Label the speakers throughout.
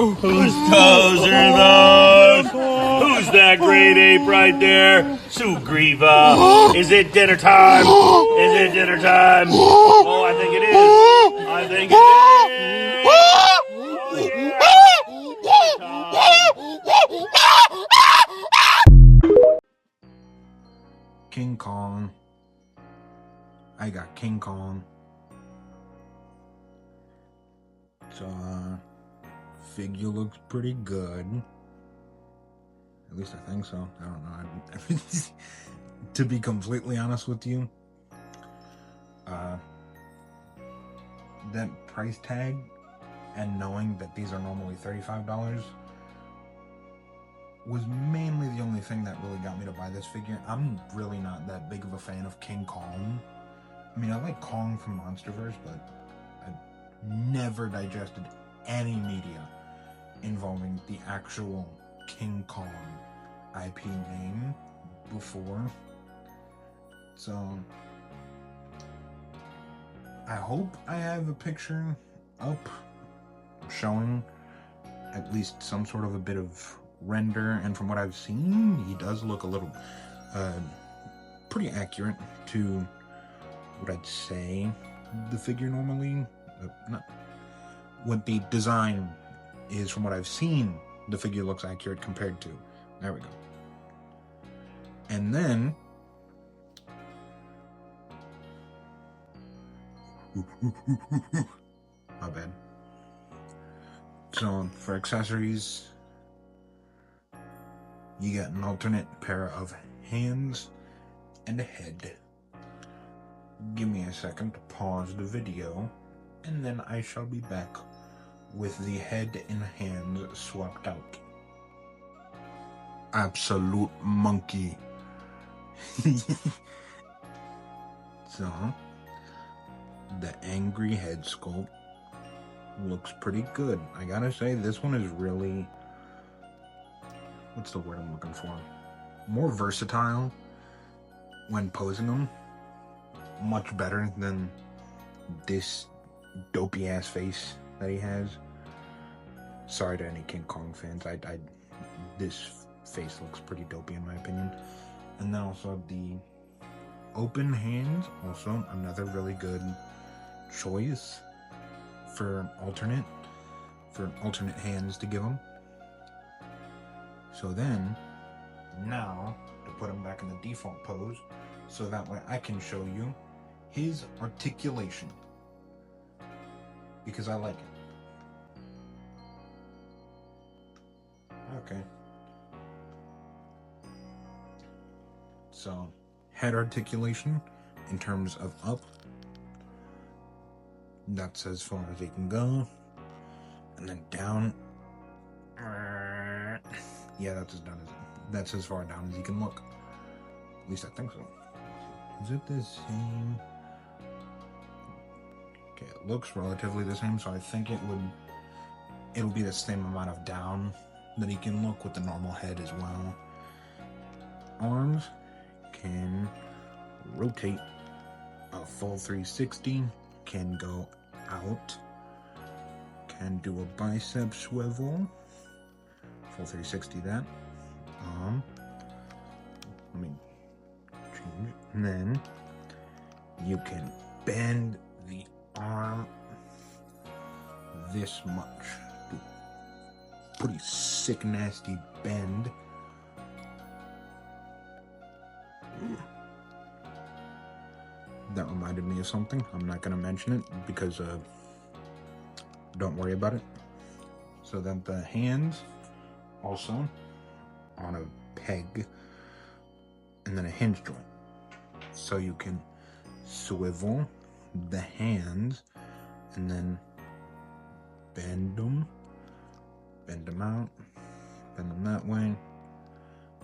Speaker 1: Whose toes are those? Who's that great ape right there? Sugriva. Is it dinner time? Is it dinner time? Oh, I think it is. I think it is.
Speaker 2: King Kong. I got King Kong. So, figure looks pretty good. At least I think so. I don't know. To be completely honest with you, that price tag and knowing that these are normally $35 was mainly the only thing that really got me to buy this figure. I'm really not that big of a fan of King Kong. I mean, I like Kong from Monsterverse, but I've never digested any media involving the actual King Kong IP name before. So I hope I have a picture up showing at least some sort of a bit of render, and from what I've seen, he does look a little pretty accurate to what I'd say the figure normally, not what the design is. From what I've seen, the figure looks accurate compared to. There we go. And then my bad. So for accessories, you get an alternate pair of hands and a head. Give me a second to pause the video, and then I shall be back with the head and hands swapped out. Absolute monkey. So, the angry head sculpt looks pretty good. I gotta say, this one is really, what's the word I'm looking for? More versatile when posing them. Much better than this dopey ass face that he has. Sorry to any King Kong fans. This face looks pretty dopey in my opinion. And then also the open hands, also another really good choice for alternate hands to give him. So then, now to put him back in the default pose, so that way I can show you his articulation, because I like it. Okay. So, head articulation in terms of up, that's as far as he can go. And then down, yeah, that's as far down as he can look. At least I think so. Is it the same? Okay, it looks relatively the same, so I think it'll be the same amount of down that he can look with the normal head as well. Arms can rotate a full 360, can go out, can do a bicep swivel, full 360 that. Let me change it. And then you can bend the arm this much. Pretty sick, nasty bend. That reminded me of something. I'm not going to mention it because don't worry about it. So then the hands also on a peg and then a hinge joint. So you can swivel the hands and then bend them out, bend them that way,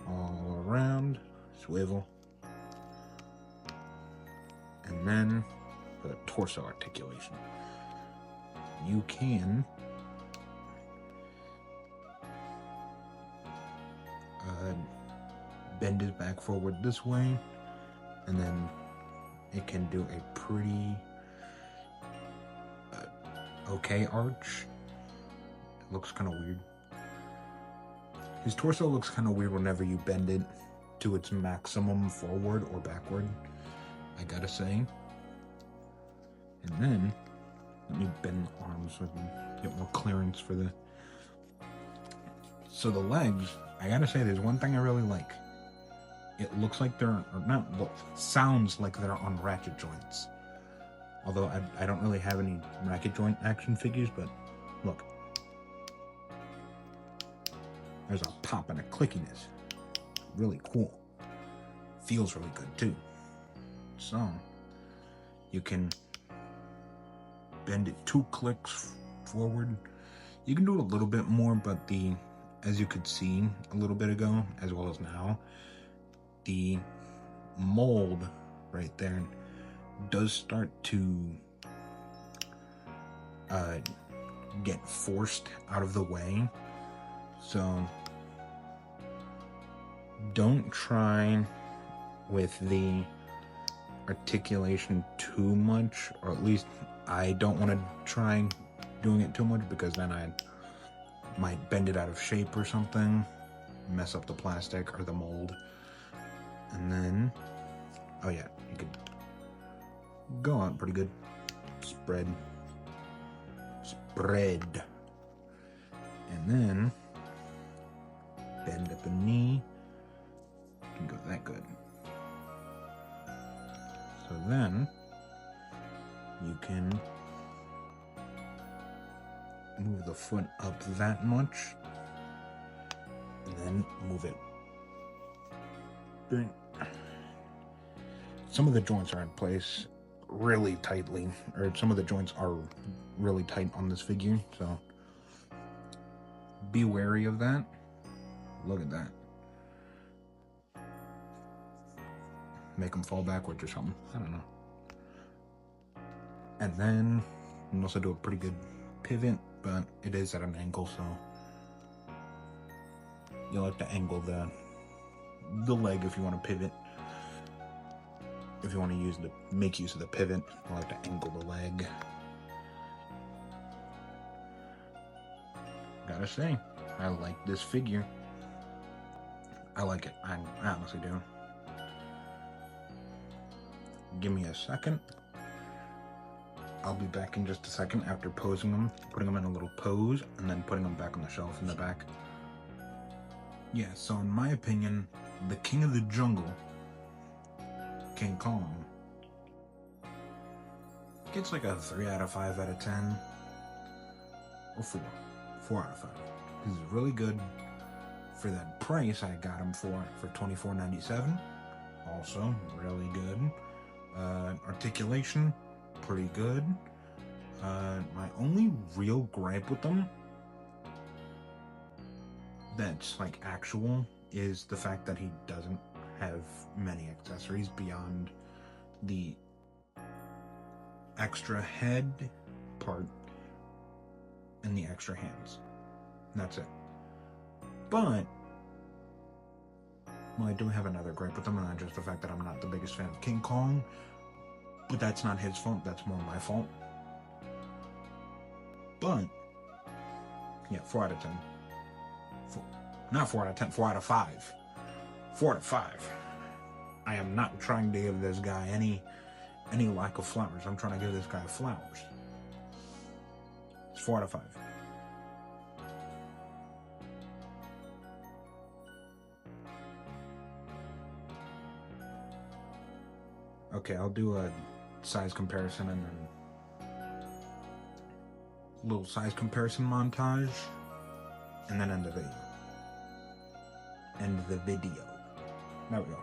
Speaker 2: all around, swivel. And then for the torso articulation, you can bend his back forward this way, and then it can do a pretty okay arch looks kind of weird. His torso looks kind of weird whenever you bend it to its maximum forward or backward, I gotta say. And then, let me bend the arms so I can get more clearance for the... So the legs, I gotta say, there's one thing I really like. It looks like they're, or not look, sounds like they're on ratchet joints. Although I don't really have any ratchet joint action figures, but look. There's a pop and a clickiness. Really cool. Feels really good too. So, you can bend it 2 clicks forward. You can do it a little bit more, but as you could see a little bit ago, as well as now, the mold right there does start to get forced out of the way. So don't try with the articulation too much, or at least I don't want to try doing it too much, because then I might bend it out of shape or something, mess up the plastic or the mold. And then, oh yeah, you could go out pretty good. Spread. And then bend up a knee. Can go that good. So then you can move the foot up that much, and then move it. Some of the joints are in place really tightly, or some of the joints are really tight on this figure, so be wary of that. Look at that. Make them fall backwards or something. I don't know. And then you can also do a pretty good pivot, but it is at an angle, so you'll have to angle the leg if you want to pivot. If you want to make use of the pivot, you'll have to angle the leg. Gotta say, I like this figure. I like it. I honestly do. Give me a second. I'll be back in just a second after posing them, putting them in a little pose, and then putting them back on the shelf in the back. Yeah, so in my opinion, the king of the jungle, King Kong, gets like a 3 out of 5 out of 10, or 4 out of 5. This is really good. For that price I got him for $24.97. Also really good. Articulation, pretty good. My only real gripe with them that's like actual is the fact that he doesn't have many accessories beyond the extra head part and the extra hands. And that's it. But, well, I do have another gripe with them, and that's just the fact that I'm not the biggest fan of King Kong. But that's not his fault, that's more my fault. But, yeah, 4 out of 10. Not 4 out of 10, 4 out of 5. 4 out of 5. I am not trying to give this guy any lack of flowers. I'm trying to give this guy flowers. It's 4 out of 5. Okay, I'll do a size comparison and then a little size comparison montage, and then end the video. There we go.